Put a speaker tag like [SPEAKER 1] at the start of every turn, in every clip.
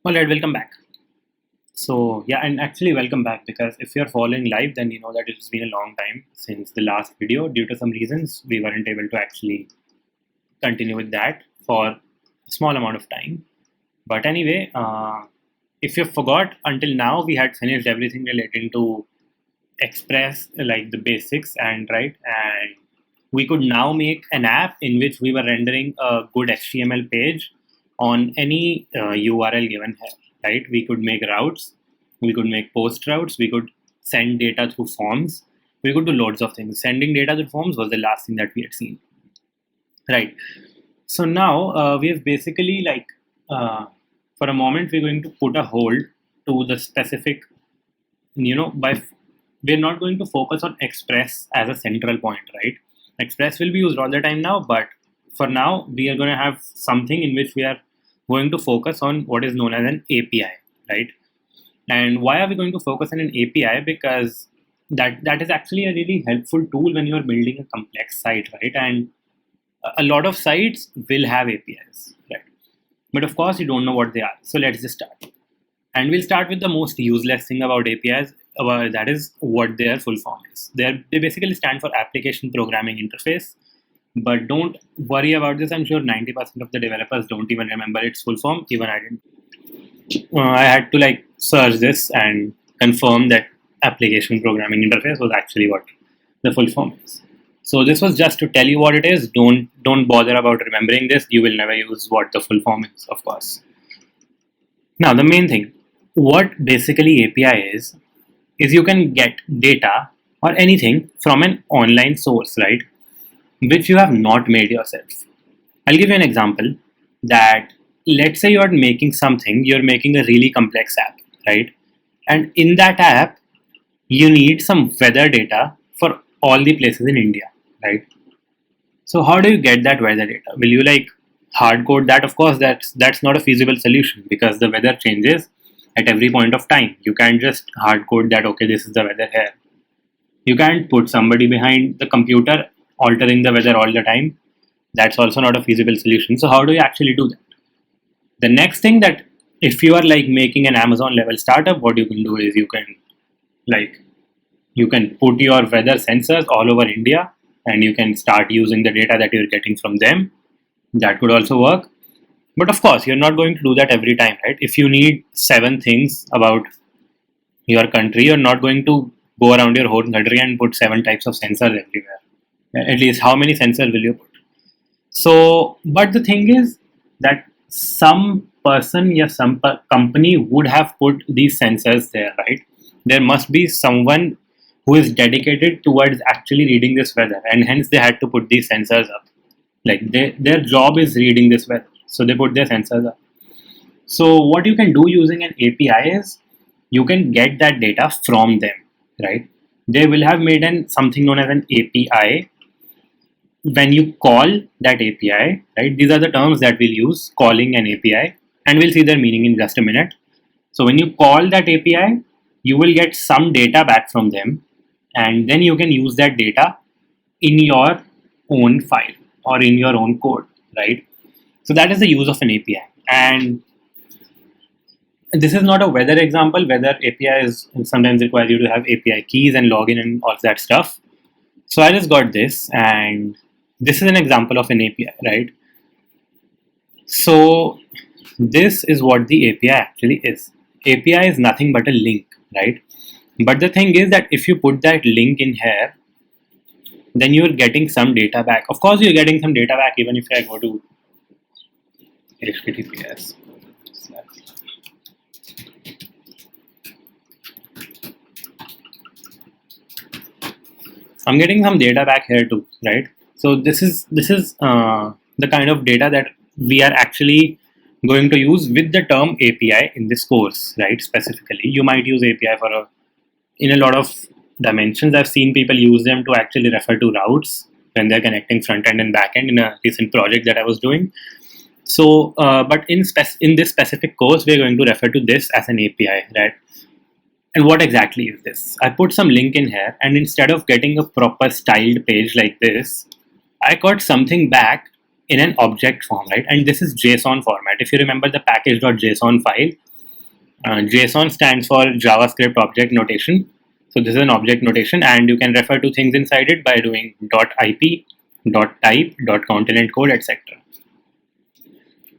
[SPEAKER 1] Alright, welcome back. So yeah, and actually welcome back because if you're following live, then you know that it's been a long time since the last video. Due to some reasons, we weren't able to actually continue with that for a small amount of time. But anyway, if you forgot, until now we had finished everything relating to Express, like the basics, and we could now make an app in which we were rendering a good HTML page on any URL given here, right? We could make routes, we could make post routes, we could send data through forms, we could do loads of things. Sending data through forms was the last thing that we had seen, right? So now we have basically for a moment we're going to put a hold to the specific, we're not going to focus on Express as a central point, right? Express will be used all the time now, but for now we are going to have something in which we are going to focus on what is known as an API, right? And why are we going to focus on an API? Because that is actually a really helpful tool when you are building a complex site, right? And a lot of sites will have APIs, right? But of course, you don't know what they are. So let's just start. And we'll start with the most useless thing about APIs, that is what their full form is. They basically stand for Application Programming Interface. But don't worry about this. I'm sure 90% of the developers don't even remember its full form. Even I didn't. I had to search this and confirm that Application Programming Interface was actually what the full form is. So this was just to tell you what it is. Don't bother about remembering this. You will never use what the full form is, of course. Now the main thing, what basically API is you can get data or anything from an online source, right? Which you have not made yourself. I'll give you an example that let's say you're making a really complex app, right? And in that app, you need some weather data for all the places in India, right? So how do you get that weather data? Will you hard code that? Of course, that's not a feasible solution because the weather changes at every point of time. You can't just hard code that, okay, this is the weather here. You can't put somebody behind the computer altering the weather all the time. That's also not a feasible solution. So how do you actually do that? The next thing, that if you are making an Amazon level startup, what you can do is you can put your weather sensors all over India and you can start using the data that you're getting from them. That could also work. But of course, you're not going to do that every time, right? If you need 7 things about your country, you're not going to go around your whole country and put 7 types of sensors everywhere. At least how many sensors will you put? So, but the thing is that some person or some company would have put these sensors there, right? There must be someone who is dedicated towards actually reading this weather, and hence they had to put these sensors up. Their job is reading this weather, so they put their sensors up. So what you can do using an API is you can get that data from them, right? They will have made something known as an API. When you call that API, right? These are the terms that we'll use, calling an API, and we'll see their meaning in just a minute. So when you call that API, you will get some data back from them, and then you can use that data in your own file or in your own code, right? So that is the use of an API. And this is not a weather example. Weather APIs sometimes require you to have API keys and login and all that stuff. So I just got this, and this is an example of an API, right? So this is what the API actually is. API is nothing but a link, right? But the thing is that if you put that link in here, then you're getting some data back. Of course, you're getting some data back even if I go to HTTPS. I'm getting some data back here too, right? So this is the kind of data that we are actually going to use with the term API in this course, right? Specifically, you might use API in a lot of dimensions. I've seen people use them to actually refer to routes when they're connecting front end and back end in a recent project that I was doing. So, but in this specific course, we're going to refer to this as an API, right? And what exactly is this? I put some link in here, and instead of getting a proper styled page like this, I got something back in an object form, right? And this is JSON format. If you remember the package.json file, JSON stands for JavaScript Object Notation. So this is an object notation, and you can refer to things inside it by doing .ip, .type, .continent code, etc.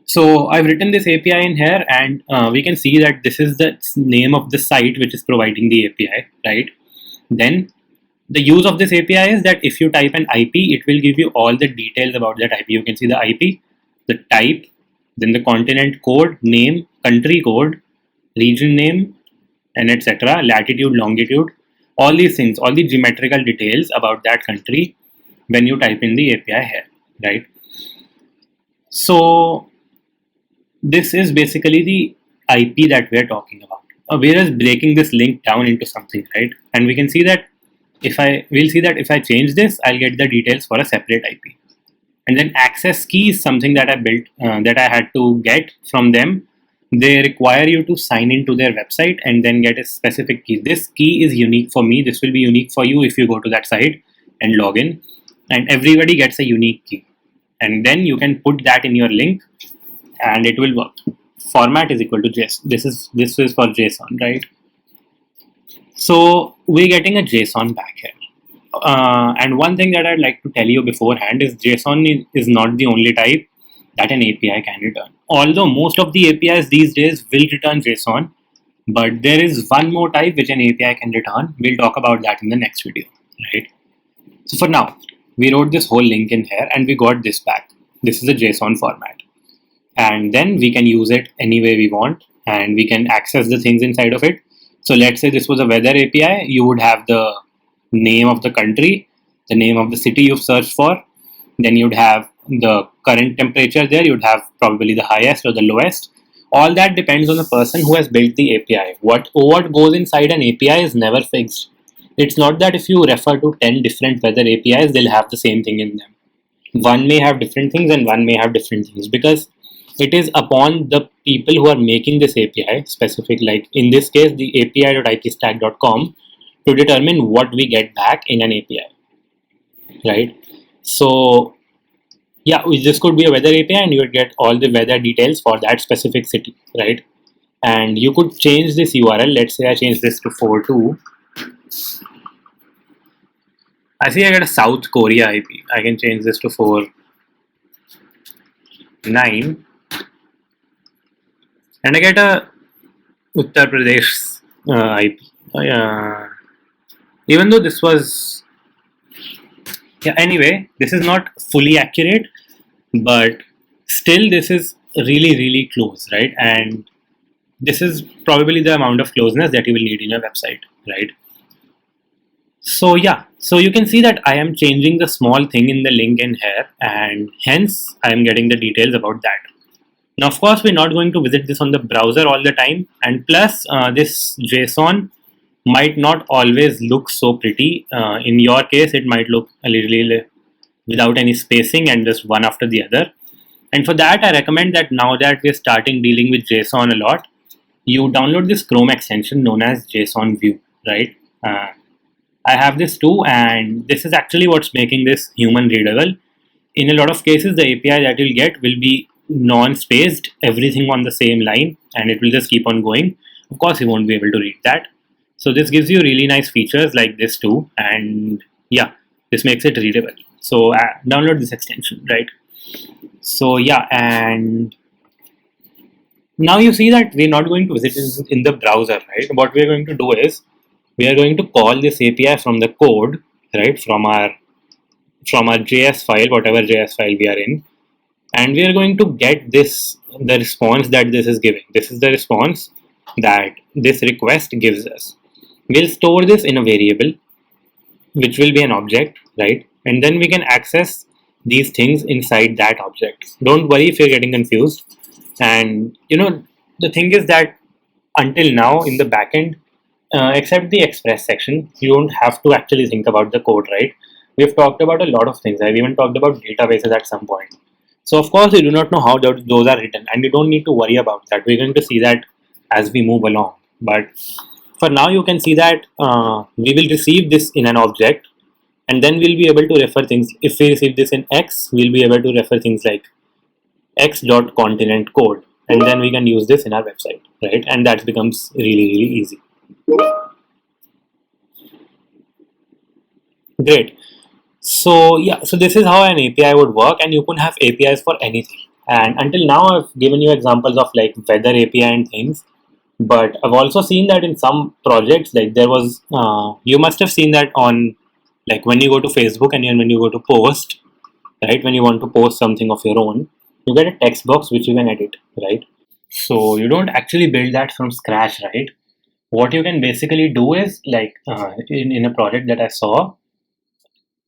[SPEAKER 1] So I've written this API in here, and we can see that this is the name of the site which is providing the API, right? Then the use of this API is that if you type an IP, it will give you all the details about that IP. You can see the IP, the type, then the continent code, name, country code, region name, and etc. Latitude, longitude, all these things, all the geometrical details about that country when you type in the API here, right? So this is basically the IP that we're talking about. Whereas breaking this link down into something, right? And we can see that if I change this, I'll get the details for a separate IP. And then access key is something that I built, that I had to get from them. They require you to sign into their website and then get a specific key. This key is unique for me. This will be unique for you if you go to that site and log in. And everybody gets a unique key. And then you can put that in your link and it will work. Format is equal to JSON. This is for JSON, right? So we're getting a JSON back here. And one thing that I'd like to tell you beforehand is JSON is not the only type that an API can return. Although most of the APIs these days will return JSON, but there is one more type which an API can return. We'll talk about that in the next video, right? So for now, we wrote this whole link in here and we got this back. This is a JSON format. And then we can use it any way we want and we can access the things inside of it. So let's say this was a weather API, you would have the name of the country, the name of the city you've searched for, then you'd have the current temperature there, you'd have probably the highest or the lowest. All that depends on the person who has built the API. What goes inside an API is never fixed. It's not that if you refer to 10 different weather APIs, they'll have the same thing in them. One may have different things and one may have different things because it is upon the people who are making this API specific, like in this case, the api.ipstack.com, to determine what we get back in an API, right? So yeah, this could be a weather API and you would get all the weather details for that specific city, right? And you could change this URL. Let's say I change this to 4.2. I see I get a South Korea IP. I can change this to 4.9. And I get a Uttar Pradesh IP. Even though this was, anyway, this is not fully accurate, but still this is really close, right? And this is probably the amount of closeness that you will need in your website, right? So so you can see that I am changing the small thing in the link in here and hence I am getting the details about that. Now, of course, we're not going to visit this on the browser all the time, and plus this JSON might not always look so pretty. In your case, it might look a little without any spacing and just one after the other. And for that, I recommend that now that we're starting dealing with JSON a lot, you download this Chrome extension known as JSON View, right? I have this too, and this is actually what's making this human readable. In a lot of cases, the API that you'll get will be non-spaced, everything on the same line, and it will just keep on going. Of course, you won't be able to read that. So this gives you really nice features like this too, and yeah, this makes it readable. So download this extension, right? So yeah, and now you see that we're not going to visit this in the browser, right? What we're going to do is we are going to call this API from the code, right? From our JS file, whatever JS file we are in. And we are going to get the response that this is giving. This is the response that this request gives us. We'll store this in a variable, which will be an object, right? And then we can access these things inside that object. Don't worry if you're getting confused. And the thing is that until now in the backend, except the express section, you don't have to actually think about the code, right? We've talked about a lot of things. I've even talked about databases at some point. So of course, you do not know how those are written, and you don't need to worry about that. We're going to see that as we move along. But for now, you can see that we will receive this in an object, and then we'll be able to refer things. If we receive this in X, we'll be able to refer things like x.continent code. and then we can use this in our website, right? And that becomes really, really easy. Great. So yeah, so this is how an API would work, and you can have APIs for anything. And until now, I've given you examples of like weather API and things, but I've also seen that in some projects, like there was, you must have seen that on, like when you go to Facebook and when you go to post, right? When you want to post something of your own, you get a text box which you can edit, right? So you don't actually build that from scratch, right? What you can basically do is like in a project that I saw,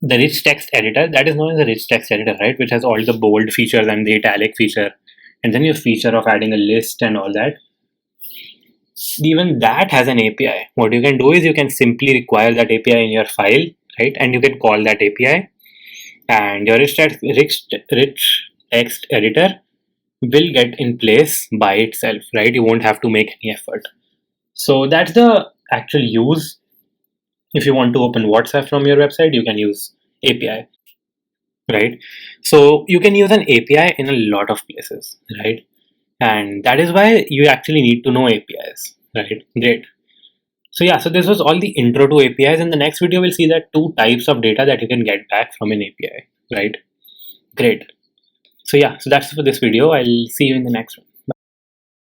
[SPEAKER 1] the rich text editor, that is known as the rich text editor, right? Which has all the bold features and the italic feature, and then your feature of adding a list and all that. Even that has an API. What you can do is you can simply require that API in your file, right? And you can call that API, and your rich text editor will get in place by itself, right? You won't have to make any effort. So that's the actual use. If you want to open WhatsApp from your website, you can use API, right? So you can use an API in a lot of places, right? And that is why you actually need to know APIs, right? Great. So yeah, so this was all the intro to APIs. In the next video, we'll see that two types of data that you can get back from an API, right? Great. So yeah, so that's for this video. I'll see you in the next one.